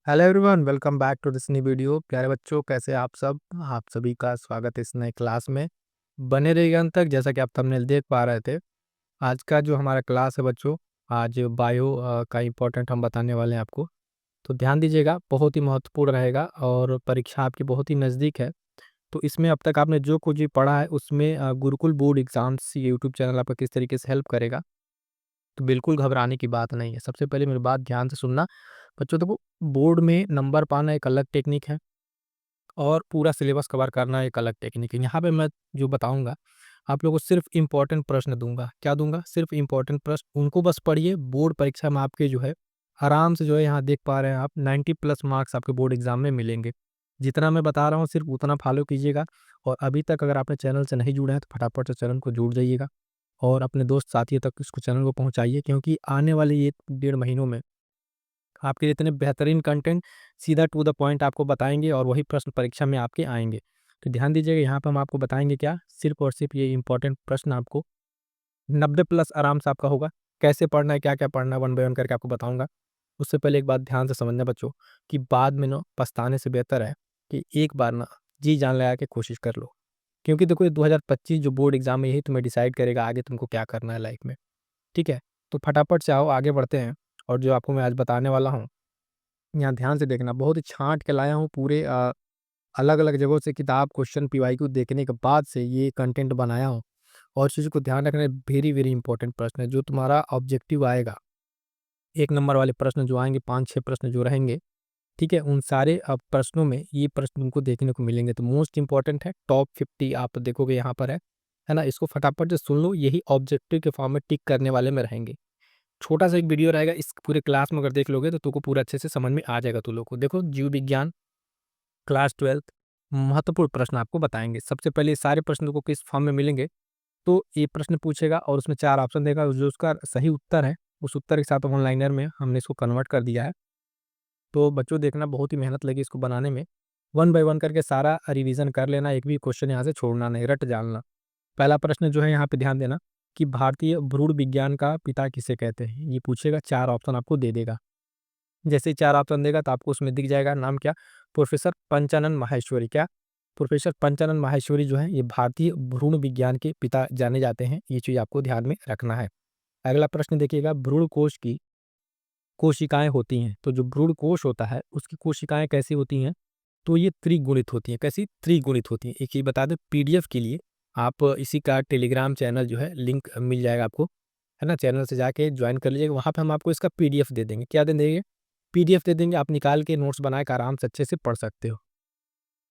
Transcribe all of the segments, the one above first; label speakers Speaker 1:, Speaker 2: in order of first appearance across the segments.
Speaker 1: Hello everyone, welcome back to this new video. प्यारे बच्चों, कैसे आप सब? आप सभी का स्वागत है इस नए क्लास में। बने रहिए अंत तक। जैसा कि आप थंबनेल देख पा रहे थे, आज का जो हमारा क्लास है बच्चों, आज बायो का इम्पोर्टेंट हम बताने वाले हैं आपको। तो ध्यान दीजिएगा, बहुत ही महत्वपूर्ण रहेगा और परीक्षा आपकी बहुत ही नज़दीक है। तो इसमें अब तक आपने जो कुछ भी पढ़ा है उसमें गुरुकुल बोर्ड एग्जाम्स ये यूट्यूब चैनल आपका किस तरीके से हेल्प करेगा, तो बिल्कुल घबराने की बात नहीं है। सबसे पहले मेरी बात ध्यान से सुनना बच्चों। देखो, बोर्ड में नंबर पाना एक अलग टेक्निक है और पूरा सिलेबस कवर करना एक अलग टेक्निक है। यहाँ पे मैं जो बताऊंगा आप लोगों को सिर्फ इम्पोर्टेंट प्रश्न दूंगा। क्या दूंगा? सिर्फ इम्पोर्टेंट प्रश्न। उनको बस पढ़िए। बोर्ड परीक्षा में आपके जो है आराम से जो है, यहाँ देख पा रहे हैं आप, 90+ मार्क्स आपके बोर्ड एग्जाम में मिलेंगे। जितना मैं बता रहा हूँ सिर्फ उतना फॉलो कीजिएगा। और अभी तक अगर आपने चैनल से नहीं जुड़े हैं तो फटाफट से चैनल को जुड़ जाइएगा और अपने दोस्त साथियों तक इसको चैनल को पहुंचाइए, क्योंकि आने वाले ये 1.5 महीनों में आपके लिए इतने बेहतरीन कंटेंट सीधा टू द पॉइंट आपको बताएंगे और वही प्रश्न परीक्षा में आपके आएंगे। तो ध्यान दीजिएगा, यहाँ पर हम आपको बताएंगे क्या, सिर्फ और सिर्फ ये इंपॉर्टेंट प्रश्न आपको 90+ आराम से आपका होगा। कैसे पढ़ना है, क्या क्या पढ़ना है, वन बाय वन करके आपको बताऊंगा। उससे पहले एक बात ध्यान से समझना बच्चों, कि बाद में ना पछताने से बेहतर है कि एक बार ना जी जान लगा के कोशिश कर लो। क्योंकि देखो, ये 2025 जो बोर्ड एग्जाम है यही तुम्हें डिसाइड करेगा आगे तुमको क्या करना है लाइफ में। ठीक है? तो फटाफट से आओ, आगे बढ़ते हैं। और जो आपको मैं आज बताने वाला हूँ, यहाँ ध्यान से देखना। बहुत ही छाँट के लाया हूँ पूरे अलग-अलग जगहों से किताब, क्वेश्चन, पीवाईक्यू देखने के बाद से ये कंटेंट बनाया हूँ। और चीज़ों को ध्यान रखना, वेरी वेरी इंपॉर्टेंट प्रश्न है जो तुम्हारा ऑब्जेक्टिव आएगा। 1 नंबर वाले प्रश्न जो आएँगे, 5-6 प्रश्न जो रहेंगे, ठीक है? उन सारे प्रश्नों में ये प्रश्न तुमको देखने को मिलेंगे। तो मोस्ट इम्पोर्टेंट है, टॉप 50 आप देखोगे यहाँ पर है ना? इसको फटाफट से सुन लो, यही ऑब्जेक्टिव के फॉर्म में टिक करने वाले में रहेंगे। छोटा सा एक वीडियो रहेगा, इस पूरे क्लास में अगर देख लोगे तो तुमको पूरा अच्छे से समझ में आ जाएगा तुम लोग को। देखो, जीव विज्ञान क्लास 12 महत्वपूर्ण प्रश्न आपको बताएंगे। सबसे पहले ये सारे प्रश्न तुमको किस फॉर्म में मिलेंगे, तो ये प्रश्न पूछेगा और उसमें 4 ऑप्शन देगा। जो उसका सही उत्तर है, उस उत्तर के साथ वन लाइनर में हमने इसको कन्वर्ट कर दिया है। तो बच्चों देखना, बहुत ही मेहनत लगी इसको बनाने में। वन बाय वन करके सारा रिवीजन कर लेना, एक भी क्वेश्चन यहाँ से छोड़ना नहीं, रट जाना। पहला प्रश्न जो है यहाँ पे ध्यान देना, कि भारतीय भ्रूण विज्ञान का पिता किसे कहते हैं, ये पूछेगा। 4 ऑप्शन आपको दे देगा। जैसे ही 4 ऑप्शन देगा तो आपको उसमें दिख जाएगा नाम क्या, प्रोफेसर पंचानन माहेश्वरी। क्या? प्रोफेसर पंचानन माहेश्वरी जो है ये भारतीय भ्रूण विज्ञान के पिता जाने जाते हैं। ये चीज आपको ध्यान में रखना है। अगला प्रश्न देखिएगा, भ्रूण कोश की कोशिकाएं होती हैं। तो जो भ्रूण कोश होता है उसकी कोशिकाएं कैसी होती हैं, तो ये त्रिगुणित होती हैं। कैसी? त्रिगुणित होती हैं। एक चीज बता दें, पीडीएफ के लिए आप इसी का टेलीग्राम चैनल जो है, लिंक मिल जाएगा आपको, है ना? चैनल से जाके ज्वाइन कर लीजिएगा। वहाँ पे हम आपको इसका पीडीएफ दे देंगे। क्या दे देंगे? पीडीएफ दे देंगे। आप निकाल के नोट्स बना के आराम से अच्छे से पढ़ सकते हो।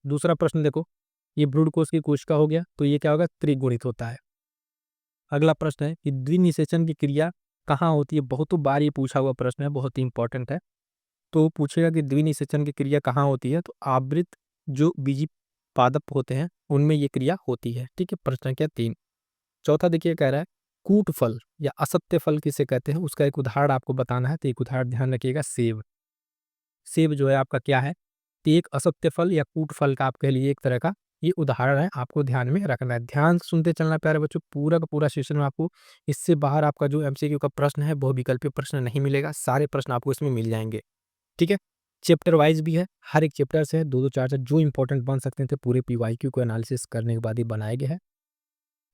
Speaker 1: दूसरा प्रश्न देखो, ये भ्रूण कोश की कोशिका हो गया, तो ये क्या होगा? त्रिगुणित होता है। अगला प्रश्न है कि द्विनिषेचन की क्रिया कहाँ होती है। बहुत बार ये पूछा हुआ प्रश्न है, बहुत ही इंपॉर्टेंट है। तो पूछेगा कि द्विनिषेचन की क्रिया कहाँ होती है, तो आवृत जो बीजी पादप होते हैं उनमें ये क्रिया होती है। ठीक है? प्रश्न संख्या 3। चौथा देखिए, कह रहा है कूट फल या असत्य फल किसे कहते हैं, उसका एक उदाहरण आपको बताना है। तो एक उदाहरण ध्यान रखिएगा, सेब। सेब जो है आपका क्या है, तो एक असत्य फल या कूट फल का आप कह लीजिए एक तरह का ये उदाहरण है। आपको ध्यान में रखना है, ध्यान से सुनते चलना प्यारे बच्चों। पूरा का पूरा सेशन में आपको इससे बाहर आपका जो एमसीक्यू का प्रश्न है, बहु विकल्पीय प्रश्न नहीं मिलेगा। सारे प्रश्न आपको इसमें मिल जाएंगे। ठीक है? चैप्टर वाइज भी है, हर एक चैप्टर से 2-2 4-4 जो इंपॉर्टेंट बन सकते थे पूरे पीवाईक्यू को एनालिसिस करने के बाद ही बनाए गए हैं।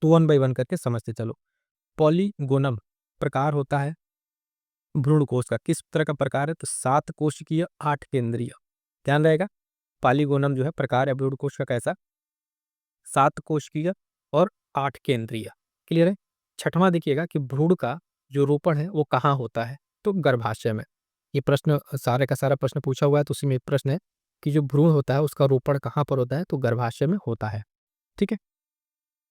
Speaker 1: तो वन बाय वन करके समझते चलो। पॉलीगोनम प्रकार होता है भ्रूण कोश का, किस तरह का प्रकार है, तो 7 कोशिकीय 8 केंद्रीय। ध्यान रहेगा, पॉलीगोनम जो है प्रकार है भ्रूण कोश का कैसा, 7 कोशिकीय और 8 केंद्रीय। क्लियर है? छठवां देखिएगा कि भ्रूण का जो रोपण है वो कहाँ होता है, तो गर्भाशय में। ये प्रश्न सारे का सारा प्रश्न पूछा हुआ है, तो उसी में एक प्रश्न है कि जो भ्रूण होता है उसका रोपण कहाँ पर होता है, तो गर्भाशय में होता है। ठीक है?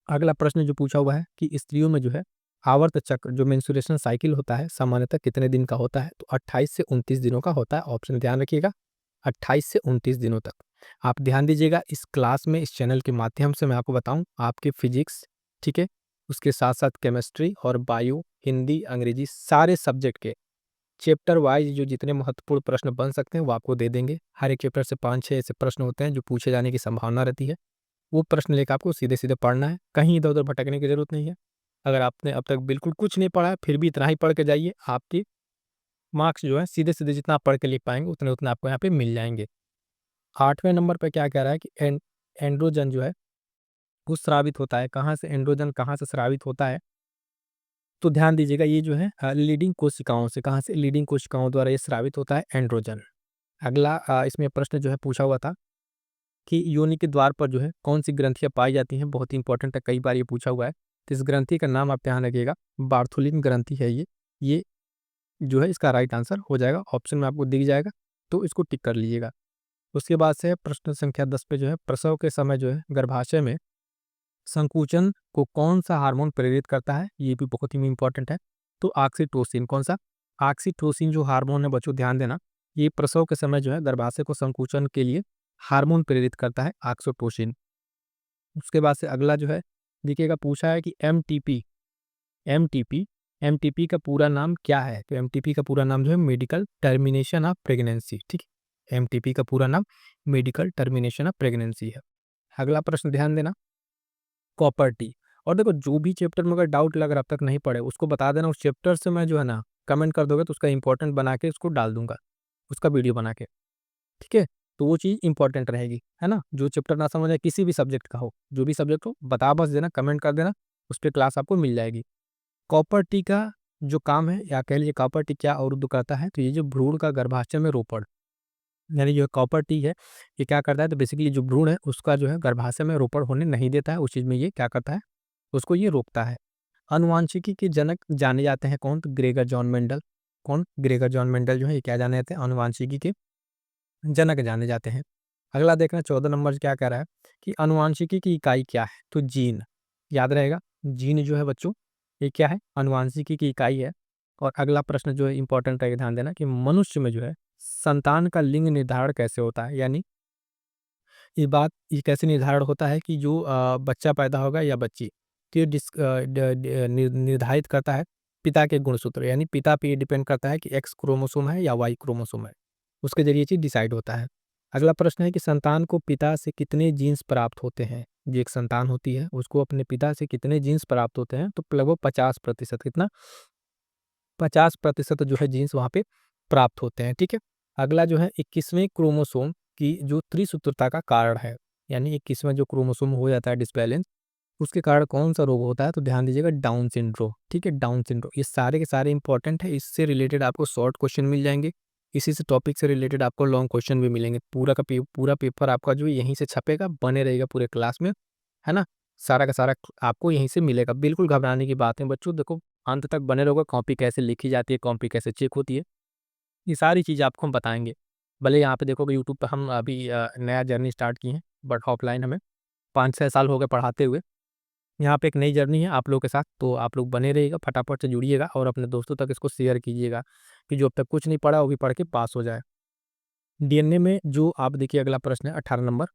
Speaker 1: अगला प्रश्न जो पूछा हुआ है कि स्त्रियों में जो है आवर्त चक्र जो मेंस्ट्रुएशन साइकिल होता है सामान्यतः कितने दिन का होता है, तो 28 से 29 दिनों का होता है। ऑप्शन ध्यान रखिएगा, 28 से 29 दिनों तक। आप ध्यान दीजिएगा, इस क्लास में इस चैनल के माध्यम से मैं आपको बताऊं आपके फिजिक्स, ठीक है, उसके साथ साथ केमिस्ट्री और बायो, हिंदी, अंग्रेजी सारे सब्जेक्ट के चैप्टर वाइज जो जितने महत्वपूर्ण प्रश्न बन सकते हैं वो आपको दे देंगे। हर एक चैप्टर से 5-6 ऐसे प्रश्न होते हैं जो पूछे जाने की संभावना रहती है। वो प्रश्न लेकर आपको सीधे-सीधे पढ़ना है, कहीं इधर-उधर भटकने की ज़रूरत नहीं है। अगर आपने अब तक बिल्कुल कुछ नहीं पढ़ा है, फिर भी इतना ही पढ़ के जाइए, आपकी मार्क्स जो है सीधे-सीधे जितना आप पढ़ के लिख पाएँगे उतने-उतने आपको यहाँ पे मिल जाएँगे। 8वें नंबर पे क्या कह रहा है कि एंड्रोजन जो है वो स्रावित होता है। कहाँ से एंड्रोजन कहाँ से स्रावित होता है? तो ध्यान दीजिएगा ये जो है लीडिंग कोशिकाओं से, कहाँ से? लीडिंग कोशिकाओं द्वारा ये स्रावित होता है एंड्रोजन। अगला इसमें प्रश्न जो है पूछा हुआ था कि योनि के द्वार पर जो है कौन-सी ग्रंथियाँ पाई जाती हैं? बहुत ही इंपॉर्टेंट है, कई बार ये पूछा हुआ है। तो इस ग्रंथि का नाम आप ध्यान रखिएगा, बार्थोलिन ग्रंथि है ये। ये जो है इसका राइट आंसर हो जाएगा, ऑप्शन में आपको दिख जाएगा, तो इसको टिक कर लीजिएगा। उसके बाद से प्रश्न संख्या 10 पे जो है प्रसव के समय जो है गर्भाशय में संकुचन को कौन-सा हार्मोन प्रेरित करता है? ये भी बहुत ही इम्पोर्टेंट है। तो ऑक्सीटोसिन, कौन-सा? ऑक्सीटोसिन जो हार्मोन है बच्चों ध्यान देना, ये प्रसव के समय जो है गर्भाशय को संकुचन के लिए हार्मोन प्रेरित करता है ऑक्सीटोसिन। उसके बाद से अगला जो है देखिएगा पूछा है कि एमटीपी, एमटीपी, एमटीपी का पूरा नाम क्या है? तो एमटीपी का पूरा नाम जो है मेडिकल टर्मिनेशन ऑफ प्रेगनेंसी, ठीक है? एमटीपी का पूरा नाम मेडिकल टर्मिनेशन ऑफ प्रेगनेंसी है। अगला प्रश्न ध्यान देना, कॉपर टी। और देखो जो भी चैप्टर में अगर डाउट लग रहा अब तक नहीं पढ़े उसको बता देना, उस चैप्टर से मैं जो है ना कमेंट कर दोगे तो उसका इंपॉर्टेंट बना के उसको डाल दूंगा, उसका वीडियो बना के, ठीक है? तो वो चीज़ इंपॉर्टेंट रहेगी, है ना? जो चैप्टर ना समझ आए किसी भी सब्जेक्ट का हो, जो भी सब्जेक्ट हो बता बस देना, कमेंट कर देना, उस पर क्लास आपको मिल जाएगी। कॉपर टी का जो काम है या कह लीजिए कॉपर टी क्या अवरुद्ध करता है, तो ये जो भ्रूण का गर्भाशय में रोपण, यानी जो कॉपर टी है ये क्या करता है, तो बेसिकली जो भ्रूण है उसका जो है गर्भाशय में रोपण होने नहीं देता है, उस चीज़ में ये क्या करता है, उसको ये रोकता है। आनुवांशिकी के जनक जाने जाते हैं कौन? तो ग्रेगर जॉन मेंडल। कौन? ग्रेगर जॉन मेंडल जो है ये क्या जाने जाते हैं? आनुवांशिकी के जनक जाने जाते हैं। अगला देखना 14 नंबर क्या कह रहा है कि आनुवांशिकी की इकाई क्या है? तो जीन, याद रहेगा, जीन जो है बच्चों ये क्या है? आनुवांशिकी की इकाई है। और अगला प्रश्न जो है इंपॉर्टेंट रहेगा, ध्यान देना कि मनुष्य में जो है संतान का लिंग निर्धारण कैसे होता है? यानी ये कैसे निर्धारण होता है कि जो बच्चा पैदा होगा या बच्ची, तो ये निर्धारित करता है पिता के गुणसूत्र, यानी पिता पे ये डिपेंड करता है कि एक्स क्रोमोसोम है या वाई क्रोमोसोम है, उसके जरिए चीज डिसाइड होता है। अगला प्रश्न है कि संतान को पिता से कितने जीन्स प्राप्त होते हैं? जो एक संतान होती है उसको अपने पिता से कितने जीन्स प्राप्त होते हैं? तो लगभग 50%, कितना? 50% जो है जीन्स वहाँ पे प्राप्त होते हैं, ठीक है? अगला जो है 21वें क्रोमोसोम की जो त्रिसूत्रता का कारण है, यानी 21वां जो क्रोमोसोम हो जाता है डिसबैलेंस, उसके कारण कौन सा रोग होता है? तो ध्यान दीजिएगा डाउन सिंड्रोम, ठीक है? डाउन सिंड्रोम, ये सारे के सारे इंपॉर्टेंट है, इससे रिलेटेड आपको शॉर्ट क्वेश्चन मिल जाएंगे, इसी से टॉपिक से रिलेटेड आपको लॉन्ग क्वेश्चन भी मिलेंगे। पूरा पेपर आपका जो यहीं से छपेगा, बने रहेगा पूरे क्लास में, है ना? सारा का सारा आपको यहीं से मिलेगा, बिल्कुल घबराने की बात है बच्चों। देखो अंत तक बने रहोगे, कॉपी कैसे लिखी जाती है, कॉपी कैसे चेक होती है, ये सारी चीज़ें आपको हम बताएँगे। भले यहाँ पे देखोगे यूट्यूब पे हम अभी नया जर्नी स्टार्ट किए हैं, बट ऑफलाइन हमें 5-6 साल हो गए पढ़ाते हुए। यहाँ पे एक नई जर्नी है आप लोगों के साथ, तो आप लोग बने रहिएगा, फटाफट से जुड़िएगा और अपने दोस्तों तक इसको शेयर कीजिएगा कि जो अब तक कुछ नहीं पढ़ा वो भी पढ़ के पास हो जाए। डीएनए में जो आप देखिए अगला प्रश्न है 18 नंबर,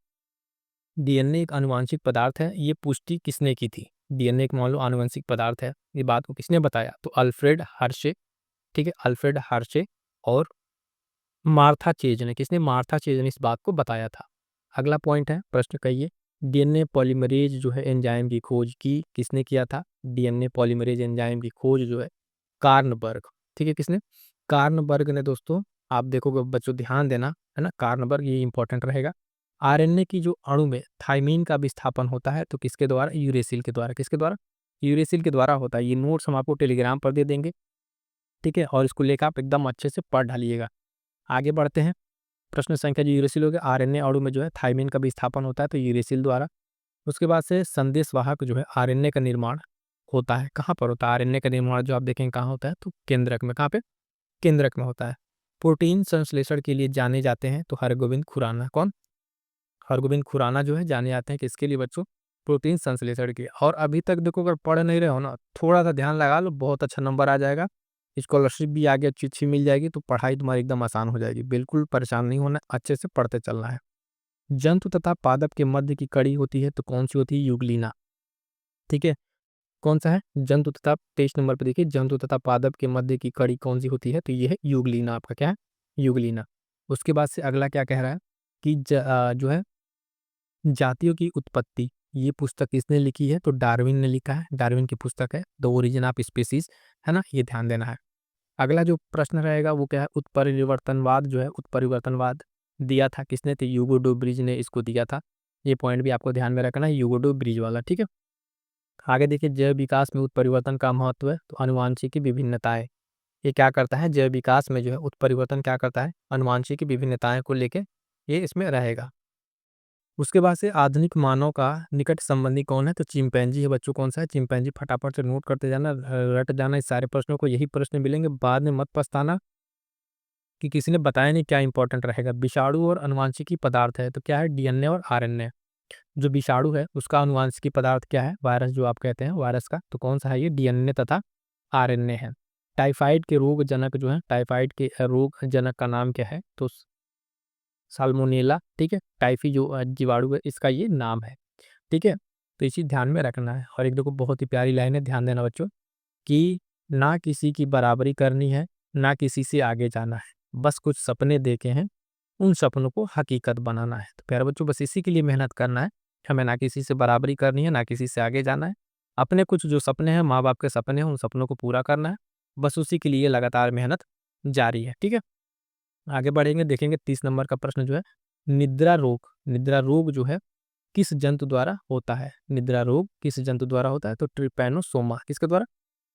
Speaker 1: डीएनए एक आनुवांशिक पदार्थ है, ये पुष्टि किसने की थी? डीएनए एक मान लो आनुवंशिक पदार्थ है, ये बात को किसने बताया? तो अल्फ्रेड हर्शे, ठीक है? अल्फ्रेड हर्शे और मार्था चेज ने, किसने? मार्था चेज ने इस बात को बताया था। अगला पॉइंट है, प्रश्न कहिए, डीएनए पॉलीमरेज जो है एंजाइम की खोज की किसने किया था? डीएनए पॉलीमरेज एंजाइम की खोज जो है कार्नबर्ग, ठीक है? किसने? कार्नबर्ग ने दोस्तों। आप देखोगे बच्चों ध्यान देना, है ना? कार्नबर्ग, ये इंपॉर्टेंट रहेगा। आरएनए की जो अणु में थाइमीन का विस्थापन होता है तो किसके द्वारा? यूरेसिल के द्वारा। किसके द्वारा? यूरेसिल के द्वारा होता है। ये नोट्स हम आपको टेलीग्राम पर दे देंगे, ठीक है? और इसको लेकर आप एकदम अच्छे से पढ़ डालिएगा। आगे बढ़ते हैं, प्रश्न संख्या जो यूरेसिल हो गया, आरएनए अणु में जो है थाइमीन का विस्थापन होता है तो यूरेसिल द्वारा। उसके बाद से संदेशवाहक जो है आरएनए का निर्माण होता है, कहाँ पर होता है? आरएनए का निर्माण जो आप देखेंगे कहाँ होता है? तो केंद्रक में। कहाँ पे? केंद्रक में होता है। प्रोटीन संश्लेषण के लिए जाने जाते हैं तो हरगोविंद खुराना, कौन? हरगोविंद खुराना जो है जाने जाते हैं किसके लिए बच्चों? प्रोटीन संश्लेषण के। और अभी तक देखो अगर पढ़ नहीं रहे हो ना, थोड़ा सा ध्यान लगा लो, बहुत अच्छा नंबर आ जाएगा, स्कॉलरशिप भी आगे अच्छी अच्छी मिल जाएगी, तो पढ़ाई तुम्हारी एकदम आसान हो जाएगी। बिल्कुल परेशान नहीं होना, अच्छे से पढ़ते चलना है। जंतु तथा पादप के मध्य की कड़ी होती है तो कौन सी होती है? युगलीना, ठीक है? कौन सा है? जंतु तथा 23 नंबर पे देखिए, जंतु तथा पादप के मध्य की कड़ी कौन सी होती है? तो ये है युगलीना, आपका क्या है? युगलीना। उसके बाद से अगला क्या कह रहा है कि जो है जातियों की उत्पत्ति, ये पुस्तक किसने लिखी है? तो डार्विन ने लिखा है, डार्विन की पुस्तक है द ओरिजिन ऑफ स्पीसीज, है ना? ये ध्यान देना है। अगला जो प्रश्न रहेगा वो क्या है, उत्परिवर्तनवाद जो है, उत्परिवर्तनवाद दिया था किसने, तो ह्यूगो डू ब्रिज ने इसको दिया था। ये पॉइंट भी आपको ध्यान में रखना है, ह्यूगो डू ब्रिज वाला, ठीक है। आगे देखिए, जैव विकास में उत्परिवर्तन का महत्व है, तो आनुवांशिक विभिन्नताएं, ये क्या करता है, जैव विकास में जो है उत्परिवर्तन क्या करता है, आनुवांशिक विभिन्नताएं को लेके ये इसमें रहेगा। उसके बाद से आधुनिक मानव का निकट संबंधी कौन है, तो चिंपैंजी है बच्चों। कौन सा है, चिंपैंजी। फटाफट से नोट करते जाना, रट जाना इस सारे प्रश्नों को, यही प्रश्न मिलेंगे, बाद में मत पछताना कि किसी ने बताया नहीं क्या इंपॉर्टेंट रहेगा। विषाणु और आनुवांशिकी पदार्थ है, तो क्या है, डीएनए और आरएनए। जो विषाणु है उसका आनुवांशिकी पदार्थ क्या है, वायरस जो आप कहते हैं वायरस का, तो कौन सा है, ये डीएनए तथा आरएनए है। टाइफाइड के रोग जनक जो है, टाइफाइड के रोग जनक का नाम क्या है, तो साल्मोनेला, ठीक है। टाइफी जो जीवाणु है इसका ये नाम है, ठीक है। तो इसी ध्यान में रखना है। और एक देखो बहुत ही प्यारी लाइन है, ध्यान देना बच्चों, कि ना किसी की बराबरी करनी है, ना किसी से आगे जाना है, बस कुछ सपने देखे हैं, उन सपनों को हकीकत बनाना है। तो प्यारे बच्चों, बस इसी के लिए मेहनत करना है। हमें ना किसी से बराबरी करनी है, ना किसी से आगे जाना है। अपने कुछ जो सपने हैं, माँ बाप के सपने हैं, उन सपनों को पूरा करना है। बस उसी के लिए लगातार मेहनत जारी है, ठीक है। आगे बढ़ेंगे, देखेंगे 30 नंबर का प्रश्न जो है, निद्रा रोग, निद्रा रोग जो है किस जंतु द्वारा होता है, निद्रा रोग किस जंतु द्वारा होता है, तो ट्रिपैनोसोमा, किसके द्वारा,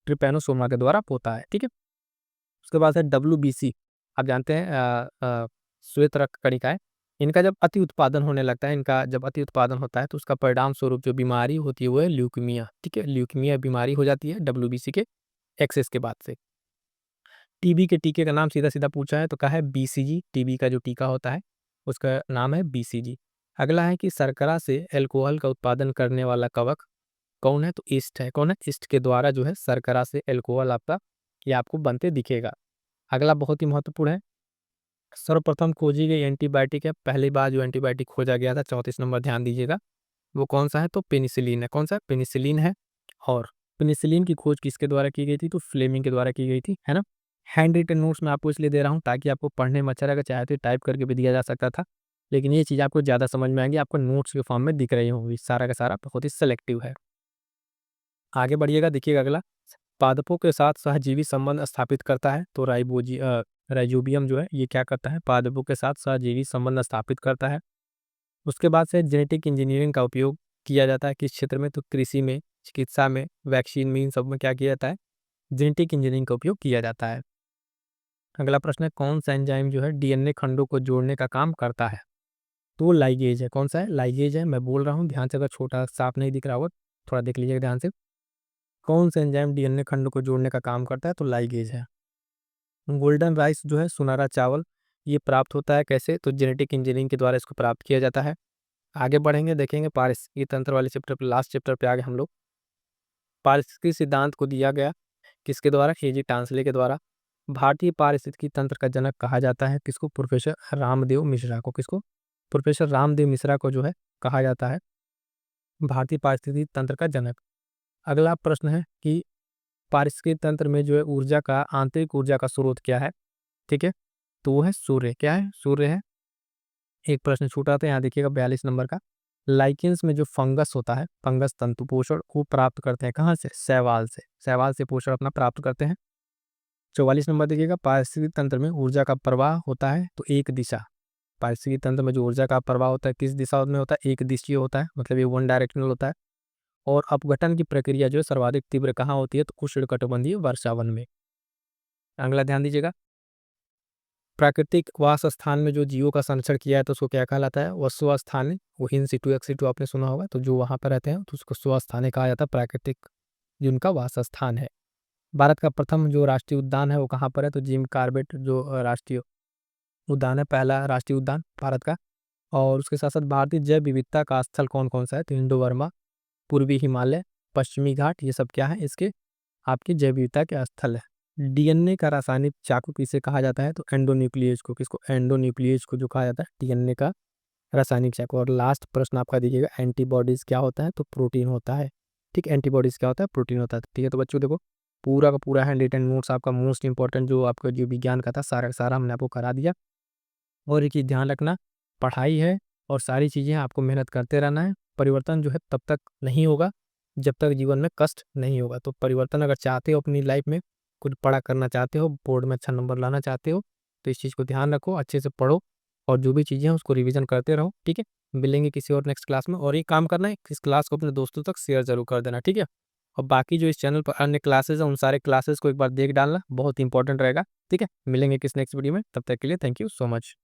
Speaker 1: ट्रिपैनोसोमा के द्वारा होता है, ठीक है। उसके बाद है WBC, आप जानते हैं श्वेत रक्त कणिकाएं, इनका जब अति उत्पादन होने लगता है, इनका जब अति उत्पादन होता है तो उसका परिणाम स्वरूप जो बीमारी होती है वो है ल्यूकीमिया, ठीक है। ल्यूकीमिया बीमारी हो जाती है WBC के एक्सेस के बाद से। टीबी के टीके का नाम सीधा सीधा पूछा है तो कहा है BCG, टीबी का जो टीका होता है उसका नाम है BCG। अगला है कि शर्करा से अल्कोहल का उत्पादन करने वाला कवक कौन है, तो ईस्ट है। कौन है, ईस्ट के द्वारा जो है शर्करा से अल्कोहल आपका ये आपको बनते दिखेगा। अगला बहुत ही महत्वपूर्ण है, सर्वप्रथम खोजी गई एंटीबायोटिक है, पहली बार जो एंटीबायोटिक खोजा गया था, 34 नंबर, ध्यान दीजिएगा, वो कौन सा है, तो पेनिसिलिन है। कौन सा, पेनिसिलिन है। और पेनिसिलिन की खोज किसके द्वारा की गई थी, तो फ्लेमिंग के द्वारा की गई थी, है ना। हैंड रिटन नोट्स मैं आपको इसलिए दे रहा हूँ ताकि आपको पढ़ने में अच्छा रहेगा, चाहे तो टाइप करके भी दिया जा सकता था, लेकिन ये चीज़ आपको ज़्यादा समझ में आएंगी, आपको नोट्स के फॉर्म में दिख रही होंगी, सारा का सारा बहुत ही सेलेक्टिव है। आगे बढ़िएगा, देखिएगा अगला, पादपों के साथ सहजीवी संबंध स्थापित करता है, तो राइजोबियम जो है ये क्या करता है, पादपों के साथ सहजीवी संबंध स्थापित करता है। उसके बाद से जेनेटिक इंजीनियरिंग का उपयोग किया जाता है किस क्षेत्र में, तो कृषि में, चिकित्सा में, वैक्सीन में, इन सब में क्या किया जाता है, जेनेटिक इंजीनियरिंग का उपयोग किया जाता है। अगला प्रश्न है, कौन सा एंजाइम जो है डीएनए खंडों को जोड़ने का काम करता है, तो वो लाइगेज है। कौन सा है, लाइगेज है। मैं बोल रहा हूँ ध्यान से, अगर छोटा साफ नहीं दिख रहा होगा थोड़ा देख लीजिएगा ध्यान से, कौन सा एंजाइम डीएनए खंडों को जोड़ने का काम करता है, तो लाइगेज है। गोल्डन राइस जो है, सुनहरा चावल, ये प्राप्त होता है कैसे, तो जेनेटिक इंजीनियरिंग के द्वारा इसको प्राप्त किया जाता है। आगे बढ़ेंगे, देखेंगे पारिस्थितिकी तंत्र वाले चैप्टर पे, लास्ट चैप्टर पे आ गए हम लोग। पारिस्थितिकी सिद्धांत को दिया गया किसके द्वारा, KG टांसले के द्वारा। भारतीय पारिस्थितिकी तंत्र का जनक कहा जाता है किसको, प्रोफेसर रामदेव मिश्रा को। किसको, प्रोफेसर रामदेव मिश्रा को जो है कहा जाता है भारतीय पारिस्थितिकी तंत्र का जनक। अगला प्रश्न है कि पारिस्थितिकी तंत्र में जो है ऊर्जा का, आंतरिक ऊर्जा का स्रोत क्या है, ठीक है, तो वो है सूर्य। क्या है, सूर्य है। एक प्रश्न छूटा था, यहाँ देखिएगा 42 नंबर का, लाइकेंस में जो फंगस होता है, फंगस तंतु पोषण को प्राप्त करते हैं कहाँ से, शैवाल से, शैवाल से पोषण अपना प्राप्त करते हैं। 44 नंबर देखिएगा, पारिस्थितिकी तंत्र में ऊर्जा का प्रवाह होता है तो एक दिशा, पारिस्थितिकी तंत्र में जो ऊर्जा का प्रवाह होता है किस दिशा में होता है, एक दिशीय होता है, मतलब ये वन डायरेक्शनल होता है। और अपघटन की प्रक्रिया जो है सर्वाधिक तीव्र कहाँ होती है, तो उष्णकटिबंधीय वर्षावन में। अगला ध्यान दीजिएगा, प्राकृतिक वास स्थान में जो जीवों का संरक्षण किया है तो उसको क्या कहलाता है, वह स्वस्थानी, वो इन सिटू एक्स सिटू आपने सुना होगा, तो जो वहाँ पर रहते हैं तो उसको स्वस्थानी कहा जाता है, प्राकृतिक जिनका वास स्थान है। भारत का प्रथम जो राष्ट्रीय उद्यान है वो कहाँ पर है, तो जिम कार्बेट जो राष्ट्रीय उद्यान है, पहला राष्ट्रीय उद्यान भारत का। और उसके साथ साथ भारतीय जैव विविधता का स्थल कौन कौन सा है, तो इंडो बर्मा, पूर्वी हिमालय, पश्चिमी घाट, ये सब क्या है इसके आपकी जैव विविधता के स्थल है। डीएनए का रासायनिक चाकू किसे कहा जाता है, तो एंडोन्यूक्लियस को। किसको, एंडोन्यूक्लियस को जो कहा जाता है डीएनए का रासायनिक चाकू। और लास्ट प्रश्न आपका दीजिएगा, एंटीबॉडीज क्या होता है, तो प्रोटीन होता है, ठीक। एंटीबॉडीज क्या होता है, प्रोटीन होता है, ठीक है। तो बच्चों देखो पूरा का पूरा हैंड रिटन नोट्स आपका मोस्ट इंपॉर्टेंट जो आपका जीव विज्ञान का था सारा का सारा हमने आपको करा दिया। और एक चीज़ ध्यान रखना, पढ़ाई है और सारी चीज़ें आपको मेहनत करते रहना है। परिवर्तन जो है तब तक नहीं होगा जब तक जीवन में कष्ट नहीं होगा। तो परिवर्तन अगर चाहते हो अपनी लाइफ में, कुछ बड़ा करना चाहते हो, बोर्ड में अच्छा नंबर लाना चाहते हो, तो इस चीज़ को ध्यान रखो, अच्छे से पढ़ो और जो भी चीज़ें हैं उसको रिवीजन करते रहो, ठीक है। मिलेंगे किसी और नेक्स्ट क्लास में, और ये काम करना है, इस क्लास को अपने दोस्तों तक शेयर जरूर कर देना, ठीक है। और बाकी जो इस चैनल पर अन्य क्लासेस हैं उन सारे क्लासेस को एक बार देख डालना, बहुत इंपॉर्टेंट रहेगा, ठीक है। मिलेंगे किस नेक्स्ट वीडियो में, तब तक के लिए थैंक यू सो मच।